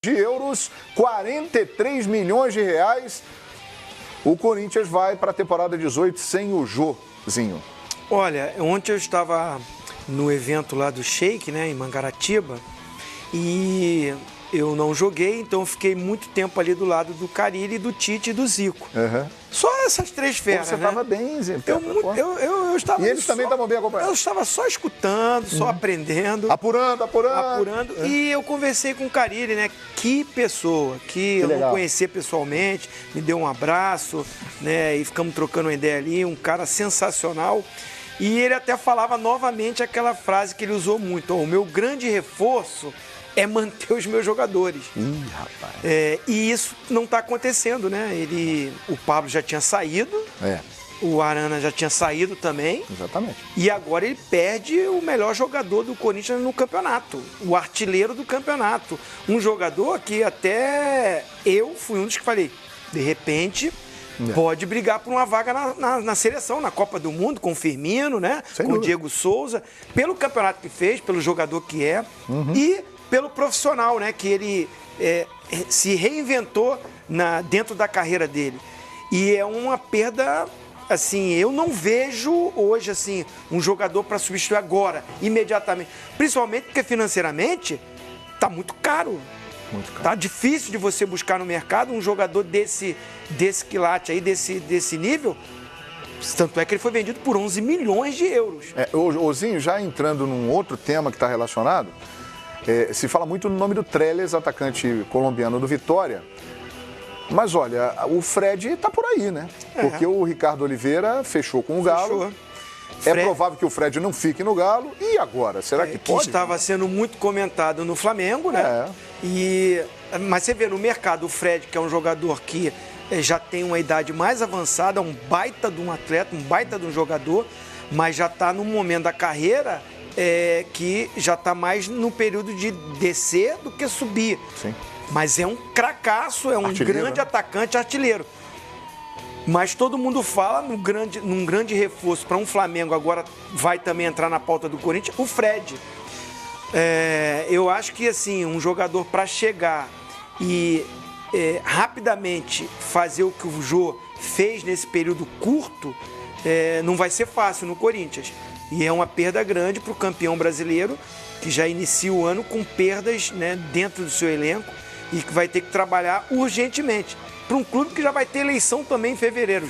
de euros, 43 milhões de reais. O Corinthians vai para a temporada 18 sem o Jôzinho. Olha, ontem eu estava no evento lá do Sheik, né, em Mangaratiba, e eu não joguei, então eu fiquei muito tempo ali do lado do Carille, do Tite e do Zico. Só essas três feras, Você estava bem, Zé? Eu estava. E eles também estavam bem acompanhados? Eu estava só escutando, só aprendendo. Apurando. E eu conversei com o Carille, né? Que pessoa, que eu não conhecia pessoalmente, me deu um abraço, né? E ficamos trocando uma ideia ali, um cara sensacional. E ele até falava novamente aquela frase que ele usou muito: o meu grande reforço é manter os meus jogadores. Ih, rapaz. E isso não está acontecendo, né? O Pablo já tinha saído, o Arana já tinha saído também. Exatamente. E agora ele perde o melhor jogador do Corinthians no campeonato, o artilheiro do campeonato. Um jogador que até eu fui um dos que falei, de repente, pode brigar por uma vaga na seleção, na Copa do Mundo, com o Firmino, né? Com o Diego Souza, pelo campeonato que fez, pelo jogador que é e pelo profissional, né? Que ele se reinventou dentro da carreira dele. E é uma perda, assim, eu não vejo hoje, assim, um jogador para substituir agora, imediatamente. Principalmente porque financeiramente tá muito caro. Tá difícil de você buscar no mercado um jogador desse quilate aí, desse nível. Tanto é que ele foi vendido por 11 milhões de euros. Ozinho, já entrando num outro tema que está relacionado, se fala muito no nome do Trellis, atacante colombiano do Vitória. Mas olha, o Fred está por aí, né? Porque o Ricardo Oliveira fechou com o Galo. É provável que o Fred não fique no Galo. E agora? Será que pode? Que estava sendo muito comentado no Flamengo, né? Mas você vê no mercado o Fred, que é um jogador que já tem uma idade mais avançada, um baita de um atleta, um baita de um jogador, mas já está num momento da carreira que já está mais no período de descer do que subir. Sim. Mas é um cracaço, é um grande atacante artilheiro. Mas todo mundo fala num grande reforço para um Flamengo, agora vai também entrar na pauta do Corinthians, o Fred. Eu acho que assim, um jogador para chegar e rapidamente fazer o que o Jô fez nesse período curto, não vai ser fácil no Corinthians. E é uma perda grande para o campeão brasileiro, que já inicia o ano com perdas, né, dentro do seu elenco e que vai ter que trabalhar urgentemente. Para um clube que já vai ter eleição também em fevereiro.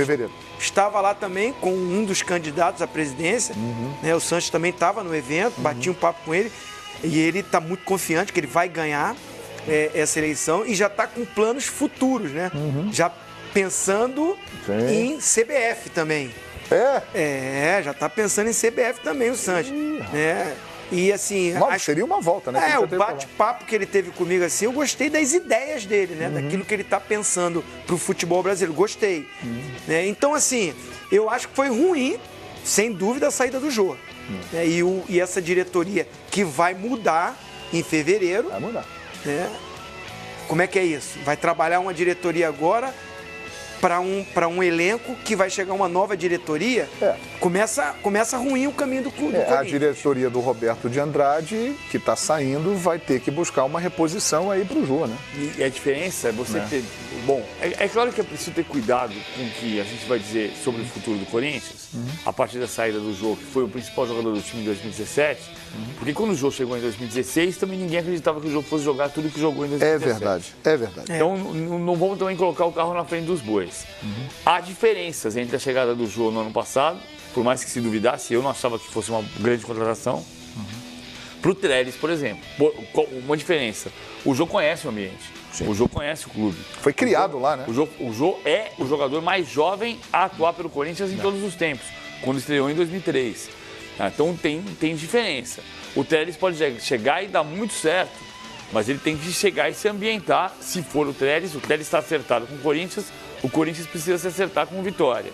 Estava lá também com um dos candidatos à presidência, né, o Sanches também estava no evento, bati um papo com ele, e ele está muito confiante que ele vai ganhar essa eleição e já está com planos futuros, né? Já pensando em CBF também. Já está pensando em CBF também, o Sanches. E assim... seria uma volta, né? O bate-papo que ele teve comigo, assim, eu gostei das ideias dele, né? Daquilo que ele está pensando para o futebol brasileiro. Gostei. Então, assim, eu acho que foi ruim, sem dúvida, a saída do Jô. E essa diretoria que vai mudar em fevereiro. Vai mudar. Como é que é isso? Vai trabalhar uma diretoria agora para um elenco que vai chegar uma nova diretoria, começa ruim o caminho do clube. A diretoria do Roberto de Andrade, que está saindo, vai ter que buscar uma reposição aí para o Jô, né? E a diferença é você ter... Bom, é claro que é preciso ter cuidado com o que a gente vai dizer sobre o futuro do Corinthians, a partir da saída do Jô, que foi o principal jogador do time em 2017, porque quando o Jô chegou em 2016, também ninguém acreditava que o Jô fosse jogar tudo que jogou em 2017. É verdade. Então, não vamos também colocar o carro na frente dos bois. Há diferenças entre a chegada do Jô no ano passado, por mais que se duvidasse, eu não achava que fosse uma grande contratação, para o Trellis, por exemplo. Uma diferença, o Jô conhece o ambiente, o Jô conhece o clube. Foi criado lá, né? O Jô é o jogador mais jovem a atuar pelo Corinthians em todos os tempos, quando estreou em 2003. Então tem diferença. O Trellis pode chegar e dar muito certo, mas ele tem que chegar e se ambientar. Se for o Trellis está acertado com o Corinthians precisa se acertar com o Vitória.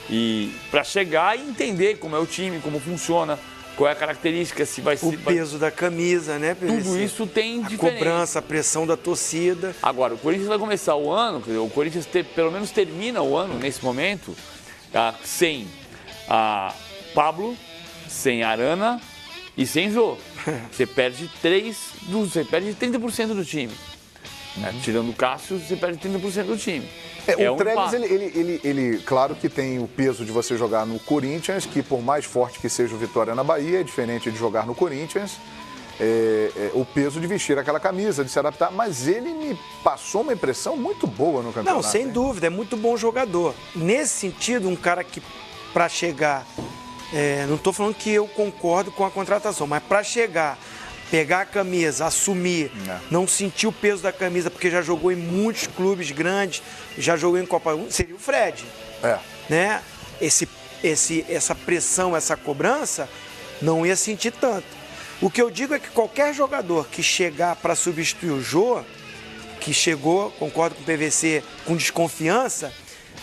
E para chegar e entender como é o time, como funciona, qual é a característica, se vai ser... O peso da camisa, né, PVC? Tudo isso tem diferença. A cobrança, a pressão da torcida. Agora, o Corinthians vai começar o ano, o Corinthians pelo menos termina o ano, nesse momento, sem a Pablo, sem a Arana e sem Jô. Você perde 30% do time. Tirando o Cássio, você perde 30% do time. O Trellis, ele, claro que tem o peso de você jogar no Corinthians, que por mais forte que seja o Vitória na Bahia, é diferente de jogar no Corinthians. O peso de vestir aquela camisa, de se adaptar, mas ele me passou uma impressão muito boa no campeonato. Não, sem dúvida, é muito bom jogador. Nesse sentido, um cara que, para chegar, não estou falando que eu concordo com a contratação, mas para chegar, pegar a camisa, assumir, não sentir o peso da camisa, porque já jogou em muitos clubes grandes, já jogou em Copa, seria o Fred. Né? Essa pressão, essa cobrança, não ia sentir tanto. O que eu digo é que qualquer jogador que chegar para substituir o Jô, que chegou, concordo com o PVC, com desconfiança,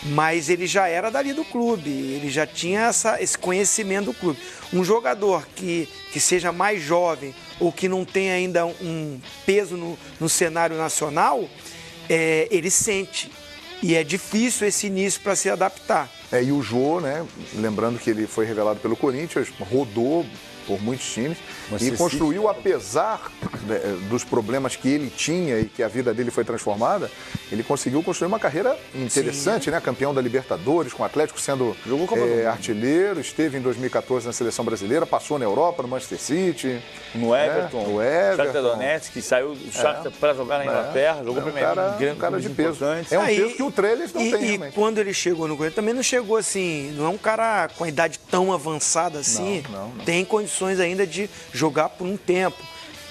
mas ele já era dali do clube, ele já tinha esse conhecimento do clube. Um jogador que seja mais jovem ou que não tenha ainda um peso no cenário nacional, ele sente. E é difícil esse início para se adaptar. E o Jô, né, lembrando que ele foi revelado pelo Corinthians, rodou por muitos times e construiu, apesar dos problemas que ele tinha e que a vida dele foi transformada, ele conseguiu construir uma carreira interessante, né? Campeão da Libertadores, com o Atlético sendo artilheiro, esteve em 2014 na Seleção Brasileira, passou na Europa, no Manchester City. No Everton, Shakhtar Donetsk, que saiu do Shakhtar para jogar na Inglaterra, jogou primeiro. Um cara de peso. É um peso que o Trellis não tem, realmente. E quando ele chegou no Corinthians, também não chegou assim, não é um cara com a idade tão avançada assim, não. Tem condições ainda de jogar por um tempo.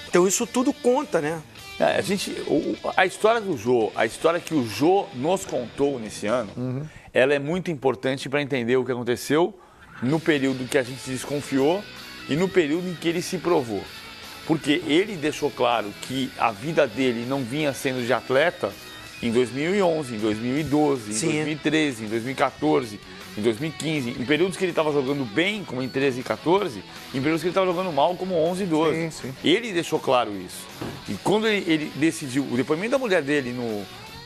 Então isso tudo conta, né? A história do Jô, a história que o Jô nos contou nesse ano, ela é muito importante para entender o que aconteceu no período que a gente desconfiou e no período em que ele se provou. Porque ele deixou claro que a vida dele não vinha sendo de atleta em 2011, em 2012, em 2013, em 2014, em 2015, em períodos que ele estava jogando bem, como em 13 e 14, em períodos que ele estava jogando mal, como 11 e 12. Sim. Ele deixou claro isso. E quando ele decidiu, o depoimento da mulher dele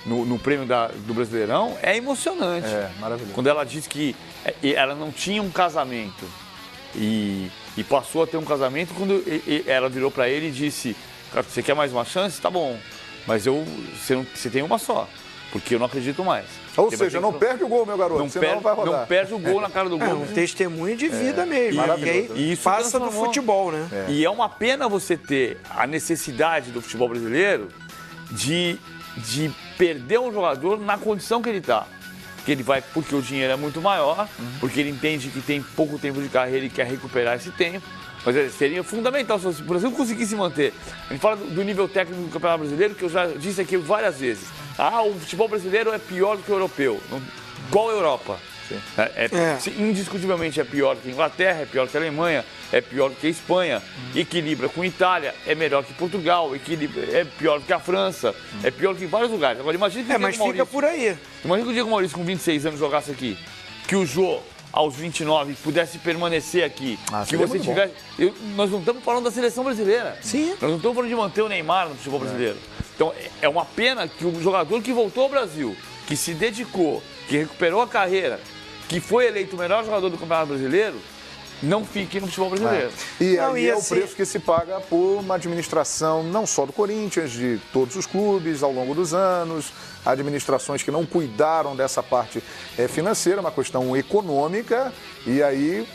no prêmio do Brasileirão é emocionante. Maravilhoso. Quando ela disse que ela não tinha um casamento e passou a ter um casamento, quando ela virou para ele e disse: você quer mais uma chance? Tá bom, mas você tem uma só, porque eu não acredito mais. Ou seja, não perde o gol, meu garoto, senão vai rodar. Não perde o gol na cara do gol. É um testemunho de vida mesmo. E isso passa do futebol, né? E é uma pena você ter a necessidade do futebol brasileiro de perder um jogador na condição que ele está. Porque ele vai, porque o dinheiro é muito maior, porque ele entende que tem pouco tempo de carreira e quer recuperar esse tempo. Mas seria fundamental se o Brasil conseguisse manter. A gente fala do nível técnico do Campeonato Brasileiro, que eu já disse aqui várias vezes. O futebol brasileiro é pior do que o europeu. Qual a Europa? Indiscutivelmente é pior que a Inglaterra, é pior que a Alemanha, é pior que a Espanha. Equilibra com a Itália, é melhor que Portugal, é pior que a França, é pior que em vários lugares. Agora imagina que mas fica por aí. Imagina que o Diego Maurício com 26 anos jogasse aqui, que o Jô aos 29 pudesse permanecer aqui, que você tivesse... Nós não estamos falando da seleção brasileira. Sim. Nós não estamos falando de manter o Neymar no futebol brasileiro. Então é uma pena que o jogador que voltou ao Brasil, que se dedicou, que recuperou a carreira, que foi eleito o melhor jogador do Campeonato Brasileiro, não fique no futebol brasileiro. E aí é o preço que se paga por uma administração não só do Corinthians, de todos os clubes ao longo dos anos, administrações que não cuidaram dessa parte financeira, uma questão econômica, e aí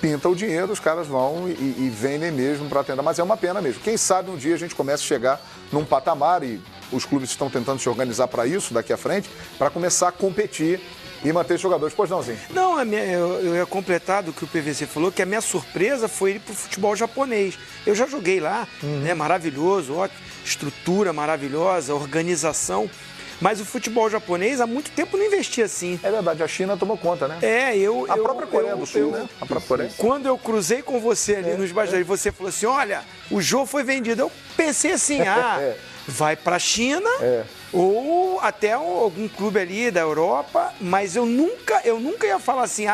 pinta o dinheiro, os caras vão e vendem mesmo para atender. Mas é uma pena mesmo. Quem sabe um dia a gente começa a chegar num patamar, e os clubes estão tentando se organizar para isso daqui à frente, para começar a competir e manter jogadores. Pois não, Zinho? Não, eu ia completar do que o PVC falou, que a minha surpresa foi ir pro futebol japonês. Eu já joguei lá, né? Maravilhoso, ótimo, estrutura maravilhosa, organização. Mas o futebol japonês há muito tempo não investia assim. É verdade, a China tomou conta, né? A própria Coreia do Sul, né? A própria Coreia. Quando eu cruzei com você ali nos bastidores, você falou assim, olha, o jogo foi vendido. Eu pensei assim, vai pra China ou até algum clube ali da Europa, mas eu nunca ia falar assim,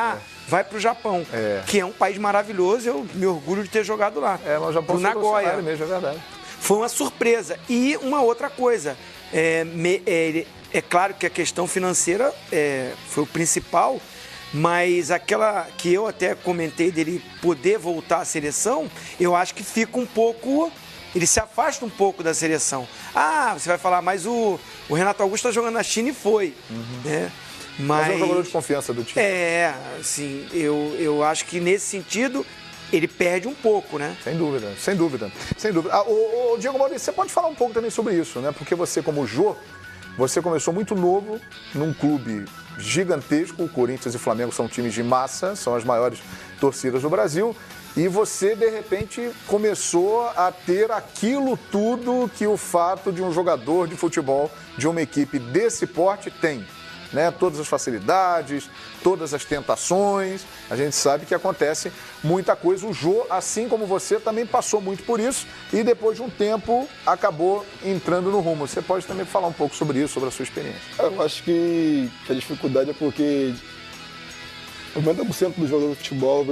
vai pro Japão, que é um país maravilhoso, eu me orgulho de ter jogado lá. Mas o Japão pro Nagoya mesmo, é verdade. Foi uma surpresa. E uma outra coisa, é claro que a questão financeira foi o principal, mas aquela que eu até comentei dele poder voltar à seleção, eu acho que fica um pouco ele se afasta um pouco da seleção. Ah, você vai falar, mas o Renato Augusto está jogando na China e foi. Né? Mas é um jogador de confiança do time. Assim, eu acho que nesse sentido ele perde um pouco, né? Sem dúvida, sem dúvida. Sem dúvida. O Diego Maurício, você pode falar um pouco também sobre isso, né? Porque você, como Jô, você começou muito novo num clube gigantesco. O Corinthians e o Flamengo são times de massa, são as maiores torcidas do Brasil. E você, de repente, começou a ter aquilo tudo que o fato de um jogador de futebol de uma equipe desse porte tem. Né? Todas as facilidades, todas as tentações. A gente sabe que acontece muita coisa. O Jô, assim como você, também passou muito por isso e depois de um tempo acabou entrando no rumo. Você pode também falar um pouco sobre isso, sobre a sua experiência. Eu acho que a dificuldade é porque 90% do jogador de futebol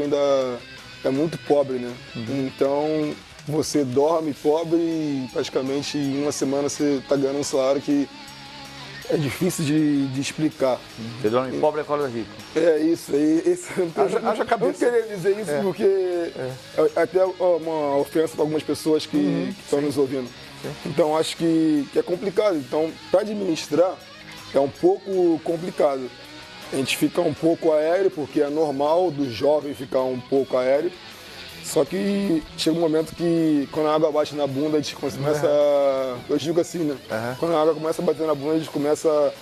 é muito pobre, né? Então, você dorme pobre e praticamente em uma semana você está ganhando um salário que é difícil de explicar. Você dorme pobre e acorda rico. É isso. Haja cabeça. Não queria dizer isso porque é até uma ofensa para algumas pessoas que estão nos ouvindo. Então, acho que é complicado. Então, para administrar, é um pouco complicado. A gente fica um pouco aéreo, porque é normal do jovem ficar um pouco aéreo. Só que chega um momento que, quando a água bate na bunda, a gente começa a... Eu digo assim, né? Quando a água começa a bater na bunda, a gente começa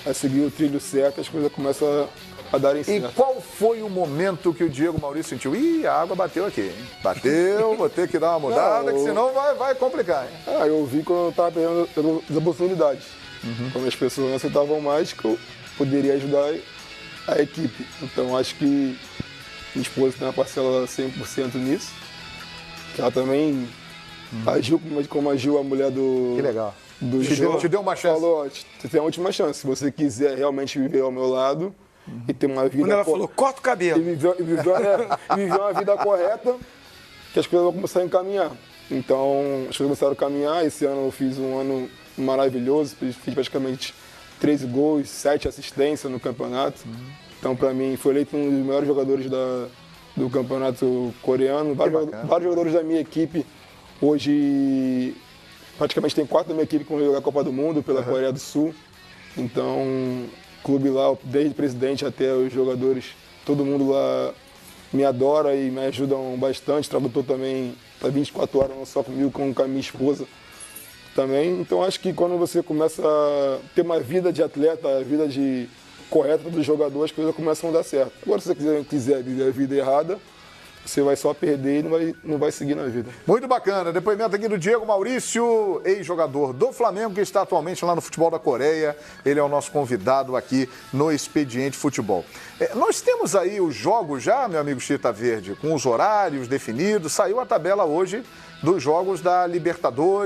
a seguir o trilho certo, as coisas começam a dar em certo. E qual foi o momento que o Diego Maurício sentiu? Ih, a água bateu aqui, hein? Bateu, vou ter que dar uma mudada, que senão vai complicar, hein? Eu vi quando eu estava perdendo as oportunidades. Quando as pessoas não aceitavam mais, que eu poderia ajudar a equipe. Então, acho que minha esposa tem uma parcela 100% nisso. Que ela também agiu como agiu a mulher do... Que legal. Do te deu uma chance. Falou, você tem a última chance. Se você quiser realmente viver ao meu lado e ter uma vida... Quando ela falou, corta o cabelo. E viver uma vida correta, que as coisas vão começar a encaminhar. Então, as coisas começaram a caminhar. Esse ano eu fiz um ano maravilhoso. Fiz praticamente 13 gols, 7 assistências no campeonato. Então, para mim, foi eleito um dos melhores jogadores do campeonato coreano. Vários jogadores da minha equipe. Hoje, praticamente tem 4 da minha equipe que vão jogar a Copa do Mundo pela Coreia do Sul. Então, o clube lá, desde o presidente até os jogadores, todo mundo lá me adora e me ajudam bastante. Tradutor também está 24 horas, não só comigo, como com a minha esposa também. Então, acho que quando você começa a ter uma vida de atleta, a vida correta do jogador, as coisas começam a dar certo. Agora, se você quiser viver a vida errada, você vai só perder e não vai seguir na vida. Muito bacana. Depoimento aqui do Diego Maurício, ex-jogador do Flamengo, que está atualmente lá no futebol da Coreia. Ele é o nosso convidado aqui no Expediente Futebol. Nós temos aí os jogos já, meu amigo Chita Verde, com os horários definidos. Saiu a tabela hoje dos jogos da Libertadores.